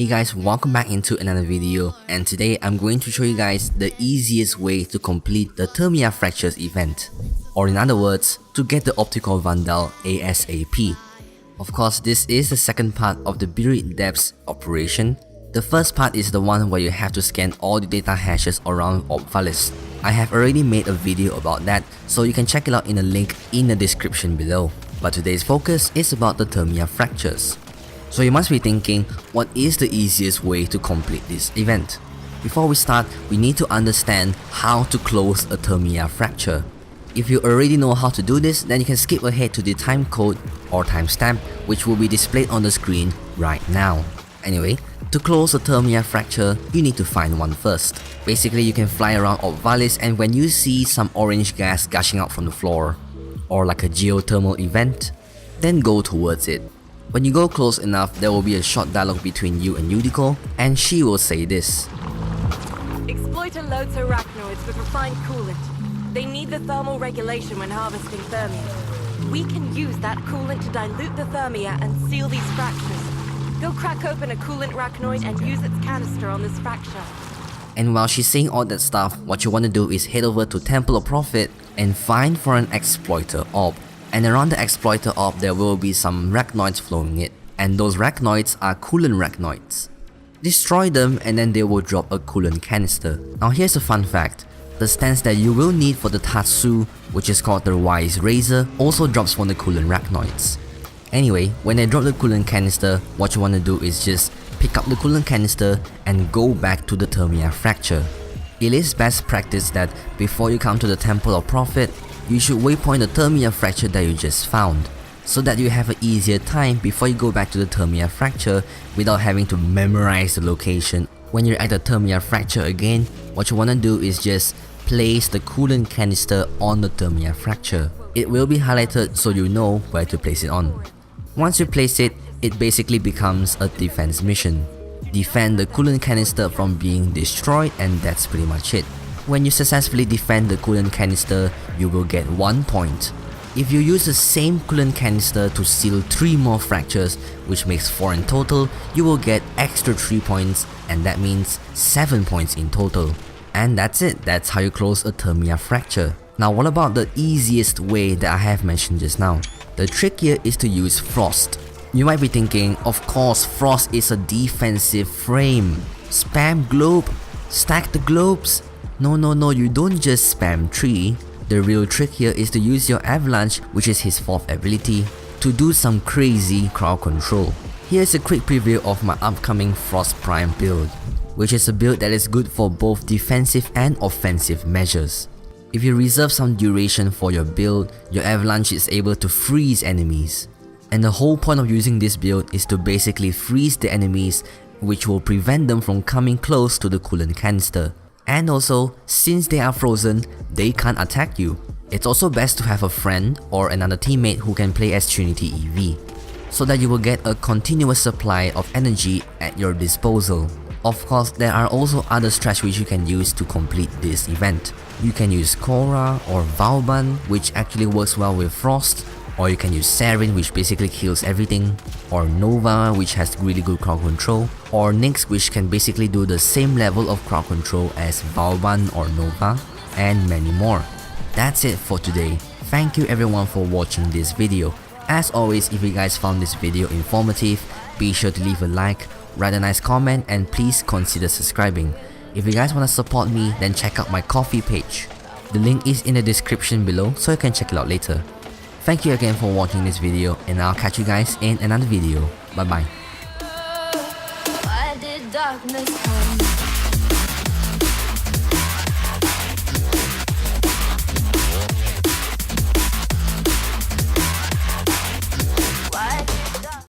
Hey guys, welcome back into another video, and today I'm going to show you guys the easiest way to complete the Thermia Fractures event, or in other words, to get the Optical Vandal ASAP. Of course, this is the second part of the Buried Depths operation. The first part is the one where you have to scan all the data hashes around Orb Vallis. I have already made a video about that, so you can check it out in the link in the description below. But today's focus is about the Thermia Fractures. So you must be thinking, what is the easiest way to complete this event? Before we start, we need to understand how to close a Thermia Fracture. If you already know how to do this, then you can skip ahead to the time code or timestamp, which will be displayed on the screen right now. Anyway, to close a Thermia Fracture, you need to find one first. Basically, you can fly around Orb Vallis, and when you see some orange gas gushing out from the floor, or like a geothermal event, then go towards it. When you go close enough, there will be a short dialogue between you and Yudico, and she will say this. Exploiter loads arachnoids with refined coolant. They need the thermal regulation when harvesting Thermia. We can use that coolant to dilute the Thermia and seal these fractures. Go crack open a coolant arachnoid and use its canister on this fracture. And while she's saying all that stuff, what you want to do is head over to Temple of Prophet and find for an Exploiter Orb. And around the Exploiter Orb there will be some arachnoids flowing it, and those arachnoids are coolant arachnoids. Destroy them and then they will drop a coolant canister. Now here's a fun fact. The stance that you will need for the Tatsu, which is called the Wise Razor, also drops from the coolant arachnoids. Anyway, when they drop the coolant canister, what you want to do is just pick up the coolant canister and go back to the Thermia Fracture. It is best practice that before you come to the Temple of Prophet, you should waypoint the Thermia Fracture that you just found, so that you have an easier time before you go back to the Thermia Fracture without having to memorize the location. When you're at the Thermia Fracture again, what you want to do is just place the coolant canister on the Thermia Fracture. It will be highlighted so you know where to place it on. Once you place it, it basically becomes a defense mission. Defend the coolant canister from being destroyed, and that's pretty much it. When you successfully defend the coolant canister, you will get 1 point. If you use the same coolant canister to seal 3 more fractures, which makes 4 in total, you will get extra 3 points, and that means 7 points in total. And that's it, that's how you close a Thermia Fracture. Now what about the easiest way that I have mentioned just now? The trick here is to use Frost. You might be thinking, of course Frost is a defensive frame. Spam globe, stack the globes. No, you don't just spam 3. The real trick here is to use your Avalanche, which is his 4th ability, to do some crazy crowd control. Here's a quick preview of my upcoming Frost Prime build, which is a build that is good for both defensive and offensive measures. If you reserve some duration for your build, your Avalanche is able to freeze enemies. And the whole point of using this build is to basically freeze the enemies, which will prevent them from coming close to the coolant canister. And also, since they are frozen, they can't attack you. It's also best to have a friend or another teammate who can play as Trinity EV, so that you will get a continuous supply of energy at your disposal. Of course, there are also other strats which you can use to complete this event. You can use Korra or Vauban, which actually works well with Frost, or you can use Sarin, which basically kills everything, or Nova, which has really good crowd control, or Nyx, which can basically do the same level of crowd control as Vauban or Nova, and many more. That's it for today. Thank you everyone for watching this video. As always, if you guys found this video informative, be sure to leave a like, write a nice comment, and please consider subscribing. If you guys want to support me, then check out my Ko-fi page. The link is in the description below, so you can check it out later. Thank you again for watching this video, and I'll catch you guys in another video. Bye bye. Why did darkness come?